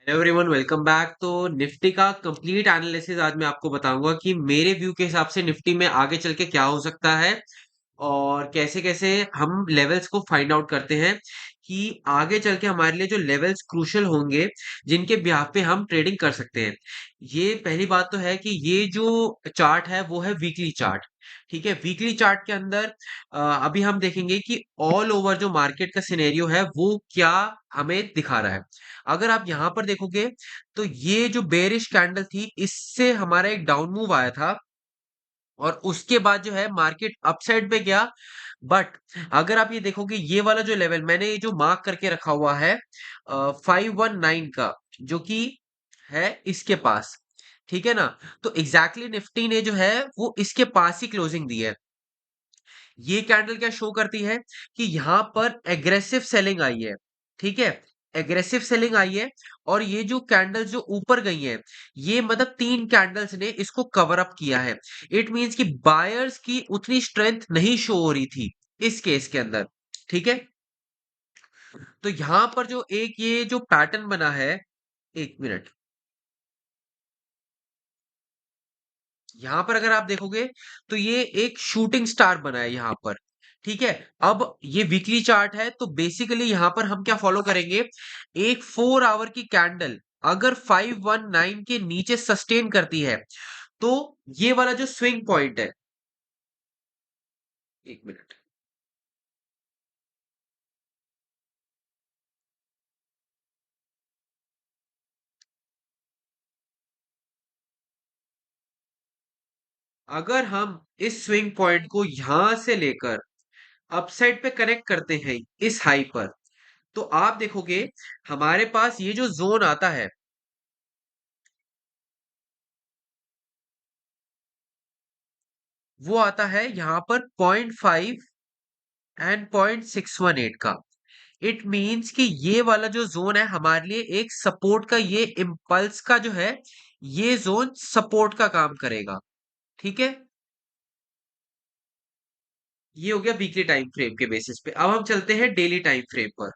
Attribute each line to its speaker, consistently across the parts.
Speaker 1: Everyone welcome back. तो Nifty का complete analysis आज मैं आपको बताऊंगा कि मेरे व्यू के हिसाब से निफ्टी में आगे चल के क्या हो सकता है और कैसे कैसे हम लेवल्स को फाइंड आउट करते हैं कि आगे चल के हमारे लिए जो लेवल्स क्रूशियल होंगे जिनके ब्याह पे हम ट्रेडिंग कर सकते हैं। ये पहली बात तो है कि ये जो चार्ट है वो है वीकली चार्ट। ठीक है, वीकली चार्ट के अंदर अभी हम देखेंगे कि ऑल ओवर जो मार्केट का सिनेरियो है वो क्या हमें दिखा रहा है। अगर आप यहां पर देखोगे तो ये जो बेरिश कैंडल थी इससे हमारा एक डाउन मूव आया था और उसके बाद जो है मार्केट अपसाइड पे गया। बट अगर आप ये देखोगे ये वाला जो लेवल मैंने ये जो मार्क करके रखा हुआ है 519 का, जो कि है इसके पास। ठीक है ना। तो एग्जैक्टली exactly निफ्टी ने जो है वो इसके पास ही क्लोजिंग दी है। ये कैंडल क्या शो करती है कि यहां पर एग्रेसिव सेलिंग आई है। ठीक है, एग्रेसिव सेलिंग आई है और ये जो कैंडल्स जो ऊपर गई हैं ये मतलब तीन कैंडल्स ने इसको कवर अप किया है। इट मींस कि बायर्स की उतनी स्ट्रेंथ नहीं शो हो रही थी इस केस के अंदर। ठीक है, तो यहां पर जो एक ये जो पैटर्न बना है, एक मिनट, यहां पर अगर आप देखोगे तो ये एक शूटिंग स्टार बना है यहां पर। ठीक है, अब ये वीकली चार्ट है तो बेसिकली यहां पर हम क्या फॉलो करेंगे, एक 4 आवर की कैंडल अगर 519 के नीचे सस्टेन करती है तो ये वाला जो स्विंग पॉइंट है, एक मिनट, अगर हम इस स्विंग पॉइंट को यहां से लेकर अपसाइड पे कनेक्ट करते हैं इस हाई पर, तो आप देखोगे हमारे पास ये जो जोन आता है वो आता है यहां पर 0.5 एंड 0.618 का। इट मींस कि ये वाला जो जोन है हमारे लिए एक सपोर्ट का, ये इम्पल्स का जो है ये जोन सपोर्ट का काम करेगा। ठीक है, ये हो गया वीकली टाइम फ्रेम के बेसिस पे। अब हम चलते हैं डेली टाइम फ्रेम पर।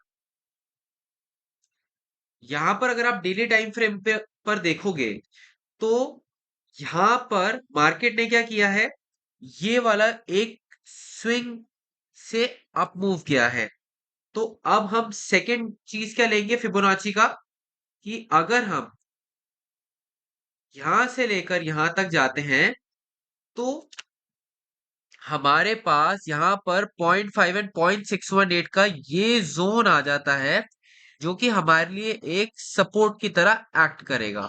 Speaker 1: यहां पर अगर आप डेली टाइम फ्रेम पे पर देखोगे तो यहां पर मार्केट ने क्या किया है, ये वाला एक स्विंग से अप मूव किया है। तो अब हम सेकंड चीज क्या लेंगे फिबोनाची का, कि अगर हम यहां से लेकर यहां तक जाते हैं तो हमारे पास यहां पर 0.5 एंड 0.618 का ये जोन आ जाता है जो कि हमारे लिए एक सपोर्ट की तरह एक्ट करेगा।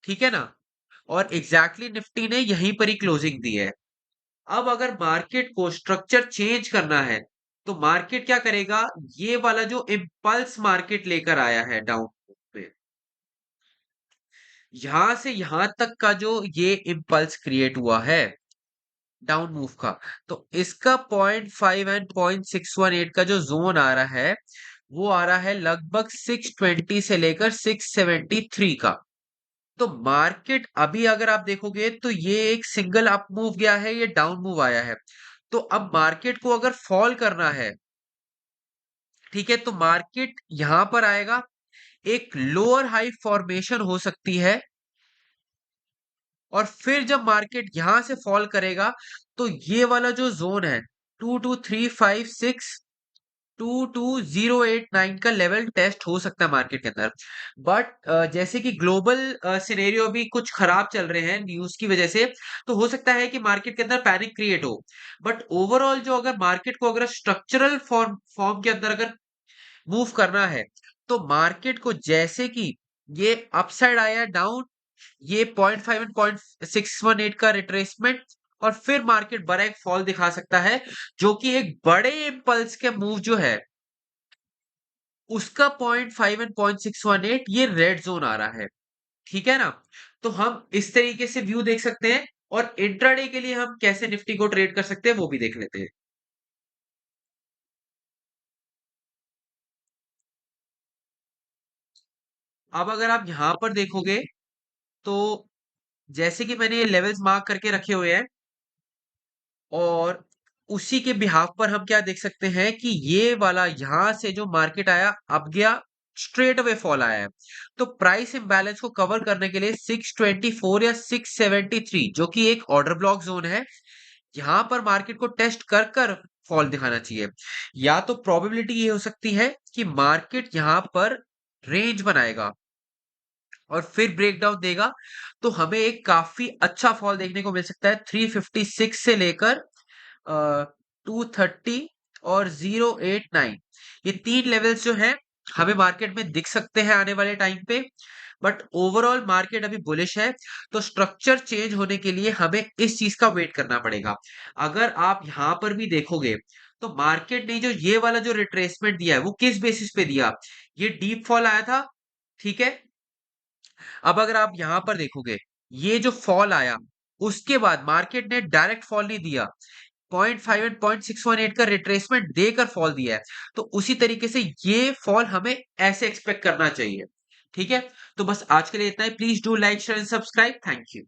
Speaker 1: ठीक है ना। और एग्जैक्टली निफ्टी ने यहीं पर ही क्लोजिंग दी है। अब अगर मार्केट को स्ट्रक्चर चेंज करना है तो मार्केट क्या करेगा, ये वाला जो इम्पल्स मार्केट लेकर आया है डाउन पे, यहां से यहां तक का जो ये इम्पल्स क्रिएट हुआ है डाउन मूव का, तो इसका 0.5 एंड 0.618 का जो जोन आ रहा है वो आ रहा है लगभग 620 से लेकर 673 का। तो मार्केट अभी अगर आप देखोगे तो ये एक सिंगल अप मूव गया है, ये डाउन मूव आया है। तो अब मार्केट को अगर फॉल करना है, ठीक है, तो मार्केट यहां पर आएगा, एक लोअर हाई फॉर्मेशन हो सकती है और फिर जब मार्केट यहां से फॉल करेगा तो ये वाला जो जोन है 22356 22089 का लेवल टेस्ट हो सकता है मार्केट के अंदर। बट जैसे कि ग्लोबल सिनेरियो भी कुछ खराब चल रहे हैं न्यूज की वजह से, तो हो सकता है कि मार्केट के अंदर पैनिक क्रिएट हो। बट ओवरऑल जो अगर मार्केट को अगर स्ट्रक्चरल फॉर्म फॉर्म के अंदर अगर मूव करना है तो मार्केट को जैसे कि ये अपसाइड आया डाउन, ये 0.5 एंड 0.618 का रिट्रेसमेंट और फिर मार्केट बड़ा एक फॉल दिखा सकता है, जो कि एक बड़े इम्पल्स के मूव जो है उसका 0.5 एंड 0.618 ये रेड जोन आ रहा है। ठीक है ना। तो हम इस तरीके से व्यू देख सकते हैं और इंट्राडे के लिए हम कैसे निफ्टी को ट्रेड कर सकते हैं वो भी देख लेते हैं। अब अगर आप यहां पर देखोगे तो जैसे कि मैंने ये लेवल्स मार्क करके रखे हुए हैं और उसी के बिहाफ पर हम क्या देख सकते हैं कि ये वाला यहां से जो मार्केट आया अब गया स्ट्रेट अवे फॉल आया है। तो प्राइस इम्बैलेंस को कवर करने के लिए 624 या 673 जो कि एक ऑर्डर ब्लॉक जोन है, यहाँ पर मार्केट को टेस्ट कर कर फॉल दिखाना चाहिए। या तो प्रोबेबिलिटी ये हो सकती है कि मार्केट यहाँ पर रेंज बनाएगा और फिर ब्रेकडाउन देगा, तो हमें एक काफी अच्छा फॉल देखने को मिल सकता है 356 से लेकर 230 और 089। ये तीन लेवल्स जो हैं हमें मार्केट में दिख सकते हैं आने वाले टाइम पे। बट ओवरऑल मार्केट अभी बुलिश है, तो स्ट्रक्चर चेंज होने के लिए हमें इस चीज का वेट करना पड़ेगा। अगर आप यहाँ पर भी देखोगे तो मार्केट ने जो ये वाला जो रिट्रेसमेंट दिया है वो किस बेसिस पे दिया, ये डीप फॉल आया था, ठीक है। अब अगर आप यहां पर देखोगे, ये जो फॉल आया उसके बाद मार्केट ने डायरेक्ट फॉल नहीं दिया, 0.5 एंड 0.618 का रिट्रेसमेंट देकर फॉल दिया है। तो उसी तरीके से ये फॉल हमें ऐसे एक्सपेक्ट करना चाहिए। ठीक है, तो बस आज के लिए इतना ही। Please do like share and subscribe. Thank you.